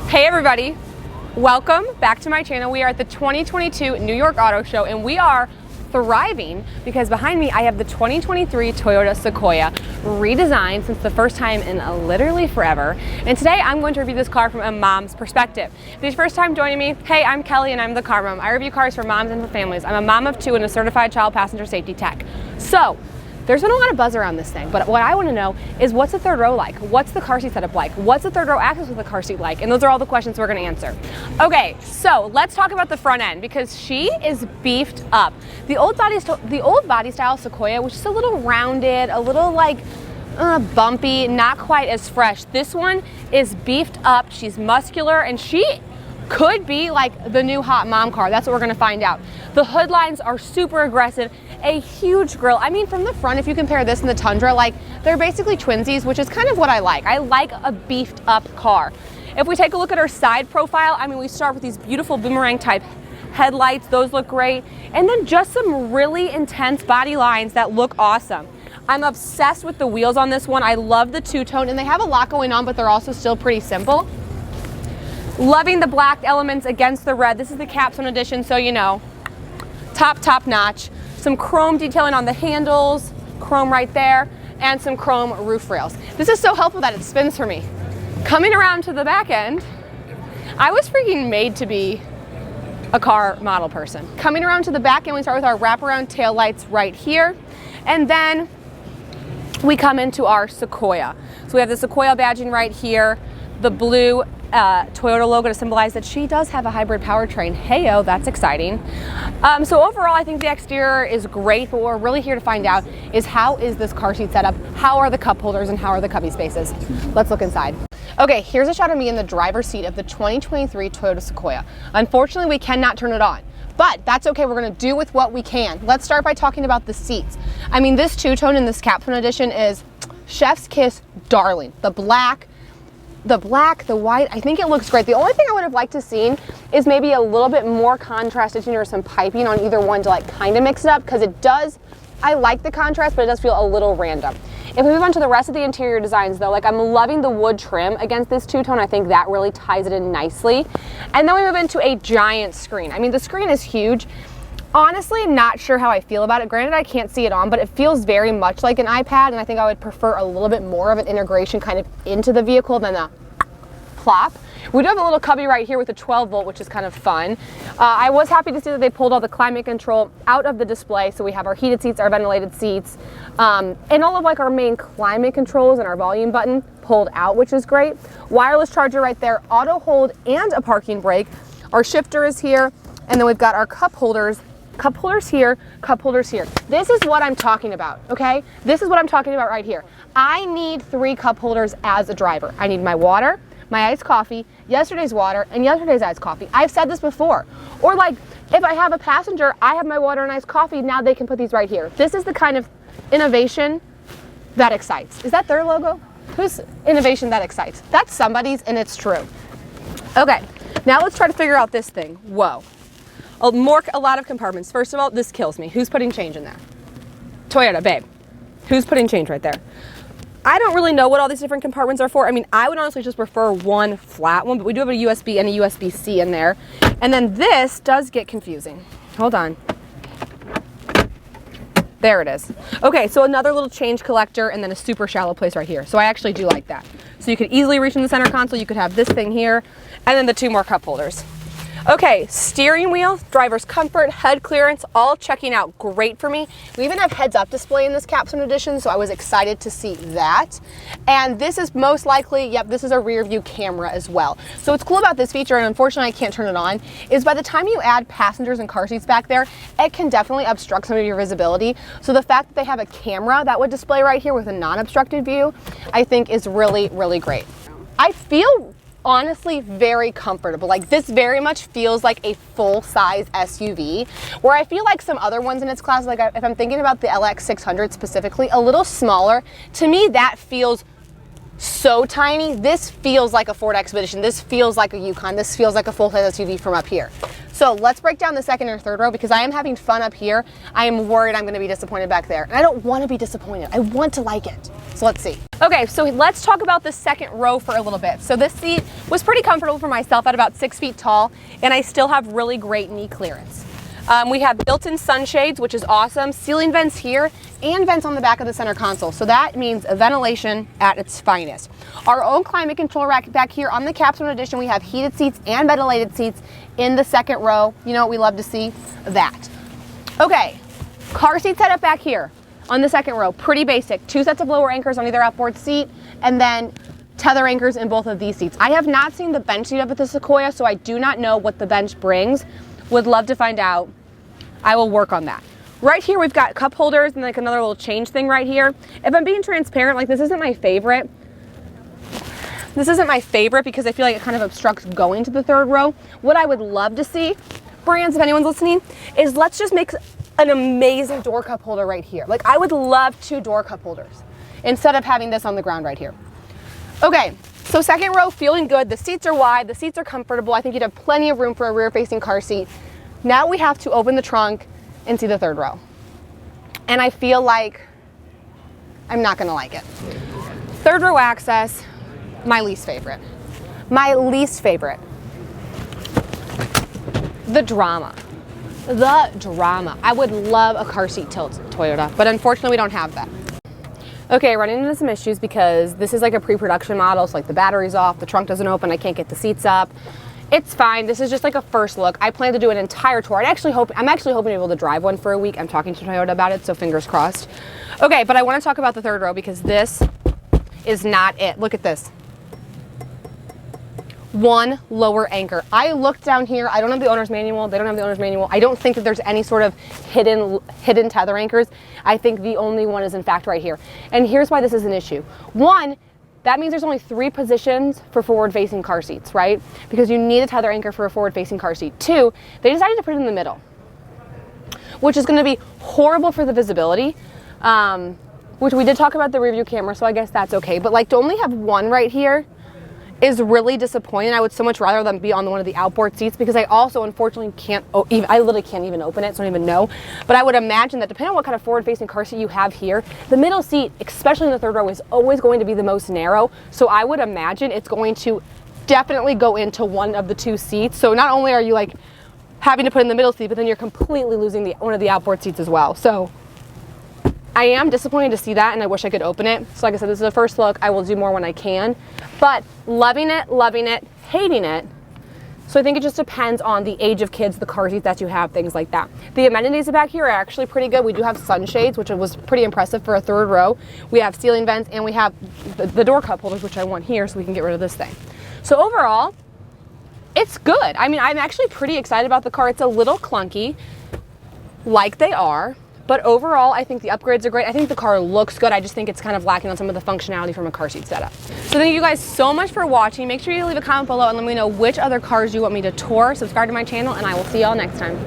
Hey everybody, welcome back to my channel. We are at the 2022 New York Auto Show and we are thriving because behind me I have the 2023 Toyota Sequoia, redesigned since the first time in literally forever. And today I'm going to review this car from a mom's perspective. If it's your first time joining me, hey, I'm Kelly and I'm the car mom. I review cars for moms and for families. I'm a mom of two and a certified child passenger safety tech. So, there's been a lot of buzz around this thing, but what I want to know is what's the third row like? What's the car seat setup like? What's the third row access with the car seat like? And those are all the questions we're going to answer. Okay, so let's talk about the front end because she is beefed up. The old body style Sequoia, which is a little rounded, a little like bumpy, not quite as fresh. This one is beefed up. She's muscular and she could be like the new hot mom car. That's what we're gonna find out. The hood lines are super aggressive, a huge grille. I mean, from the front, if you compare this and the Tundra, like they're basically twinsies, which is kind of what I like. I like a beefed up car. If we take a look at her side profile, I mean, we start with these beautiful boomerang type headlights. Those look great. And then just some really intense body lines that look awesome. I'm obsessed with the wheels on this one. I love the two-tone and they have a lot going on, but they're also still pretty simple. Loving the black elements against the red. This is the Capstone edition, so you know, top notch. Some chrome detailing on the handles, chrome right there, and some chrome roof rails. This is so helpful that it spins for me. Coming around to the back end, I was freaking made to be a car model person. Coming around to the back end, we start with our wraparound taillights right here, and then we come into our Sequoia. So we have the Sequoia badging right here, the blue Toyota logo to symbolize that she does have a hybrid powertrain. Heyo, that's exciting. So overall, I think the exterior is great, but what we're really here to find out is how is this car seat set up? How are the cup holders and how are the cubby spaces? Let's look inside. Okay, here's a shot of me in the driver's seat of the 2023 Toyota Sequoia. Unfortunately, we cannot turn it on, but that's okay. We're gonna do with what we can. Let's start by talking about the seats. I mean, this two-tone in this Capstone edition is chef's kiss darling. The black, the white, I think it looks great. The only thing I would have liked to seen is maybe a little bit more contrast stitching or some piping on either one to like kind of mix it up, because it does, I like the contrast, but it does feel a little random. If we move on to the rest of the interior designs though, like I'm loving the wood trim against this two-tone. I think that really ties it in nicely. And then we move into a giant screen. I mean, the screen is huge. Honestly, not sure how I feel about it. Granted, I can't see it on, but it feels very much like an iPad, and I think I would prefer a little bit more of an integration kind of into the vehicle than a plop. We do have a little cubby right here with a 12 volt, which is kind of fun. I was happy to see that they pulled all the climate control out of the display, so we have our heated seats, our ventilated seats, and all of like our main climate controls and our volume button pulled out, which is great. Wireless charger right there, auto hold and a parking brake. Our shifter is here, and then we've got our cup holders here, cup holders here. This is what I'm talking about, okay? This is what I'm talking about right here. I need 3 cup holders as a driver. I need my water, my iced coffee, yesterday's water, and yesterday's iced coffee. I've said this before. Or like, if I have a passenger, I have my water and iced coffee, now they can put these right here. This is the kind of innovation that excites. Is that their logo? Whose innovation that excites? That's somebody's, and it's true. Okay, now let's try to figure out this thing. Whoa. A lot of compartments. First of all, this kills me. Who's putting change in there? Toyota, babe. Who's putting change right there? I don't really know what all these different compartments are for. I mean, I would honestly just prefer one flat one, but we do have a USB and a USB-C in there. And then this does get confusing. Hold on. There it is. Okay, so another little change collector and then a super shallow place right here. So I actually do like that. So you could easily reach in the center console. You could have this thing here and then the 2 more cup holders. Okay, steering wheel, driver's comfort, head clearance, all checking out great for me. We even have heads-up display in this Capstone edition, so I was excited to see that. And this is most likely, yep, this is a rear view camera as well. So what's cool about this feature, and unfortunately I can't turn it on, is by the time you add passengers and car seats back there, it can definitely obstruct some of your visibility. So the fact that they have a camera that would display right here with a non-obstructed view, I think is really, really great. I feel honestly very comfortable. Like this very much feels like a full-size SUV, where I feel like some other ones in its class, like if I'm thinking about the LX600 specifically, a little smaller. To me, that feels so tiny. This feels like a Ford Expedition. This feels like a Yukon. This feels like a full-size SUV from up here. So let's break down the second or third row because I am having fun up here. I am worried I'm going to be disappointed back there. And I don't want to be disappointed. I want to like it. So let's see. Okay, so let's talk about the second row for a little bit. So this seat was pretty comfortable for myself at about 6 feet tall, and I still have really great knee clearance. We have built-in sunshades, which is awesome, ceiling vents here, and vents on the back of the center console. So that means ventilation at its finest. Our own climate control rack back here on the Capstone edition. We have heated seats and ventilated seats in the second row. You know what we love to see? That. Okay, car seat setup back here on the second row. Pretty basic. 2 sets of lower anchors on either outboard seat, and then tether anchors in both of these seats. I have not seen the bench seat up at the Sequoia, so I do not know what the bench brings. Would love to find out. I will work on that. Right here we've got cup holders and like another little change thing right here. If I'm being transparent, like this isn't my favorite. This isn't my favorite because I feel like it kind of obstructs going to the third row. What I would love to see, brands, if anyone's listening, is let's just make an amazing door cup holder right here. Like I would love 2 door cup holders instead of having this on the ground right here. Okay, so second row, feeling good. The seats are wide, the seats are comfortable. I think you'd have plenty of room for a rear facing car seat. Now we have to open the trunk and see the third row. And I feel like I'm not gonna like it. Third row access, my least favorite. My least favorite. The drama. The drama. I would love a car seat tilt, Toyota, but unfortunately we don't have that. Okay, running into some issues because this is like a pre-production model, so like the battery's off, the trunk doesn't open, I can't get the seats up. It's fine. This is just like a first look. I plan to do an entire tour. I'm actually hoping to be able to drive one for a week. I'm talking to Toyota about it, so fingers crossed. Okay, but I want to talk about the third row because this is not it. Look at this. 1 lower anchor. I looked down here. I don't have the owner's manual. They don't have the owner's manual. I don't think that there's any sort of hidden tether anchors. I think the only one is in fact right here. And here's why this is an issue. 1, that means there's only 3 positions for forward-facing car seats, right? Because you need a tether anchor for a forward-facing car seat. 2, they decided to put it in the middle, which is going to be horrible for the visibility, which we did talk about the rear view camera, so I guess that's okay. But like to only have 1 right here is really disappointing. I would so much rather them be on one of the outboard seats because I also unfortunately can't, I literally can't even open it, so I don't even know. But I would imagine that depending on what kind of forward-facing car seat you have here, the middle seat, especially in the third row, is always going to be the most narrow. So I would imagine it's going to definitely go into one of the 2 seats. So not only are you like having to put in the middle seat, but then you're completely losing one of the outboard seats as well. So I am disappointed to see that, and I wish I could open it. So like I said, this is a first look. I will do more when I can. But loving it, hating it. So I think it just depends on the age of kids, the car seats that you have, things like that. The amenities back here are actually pretty good. We do have sunshades, which was pretty impressive for a third row. We have ceiling vents, and we have the door cup holders, which I want here so we can get rid of this thing. So overall, it's good. I mean, I'm actually pretty excited about the car. It's a little clunky, like they are. But overall, I think the upgrades are great. I think the car looks good. I just think it's kind of lacking on some of the functionality from a car seat setup. So thank you guys so much for watching. Make sure you leave a comment below and let me know which other cars you want me to tour. Subscribe to my channel, and I will see y'all next time.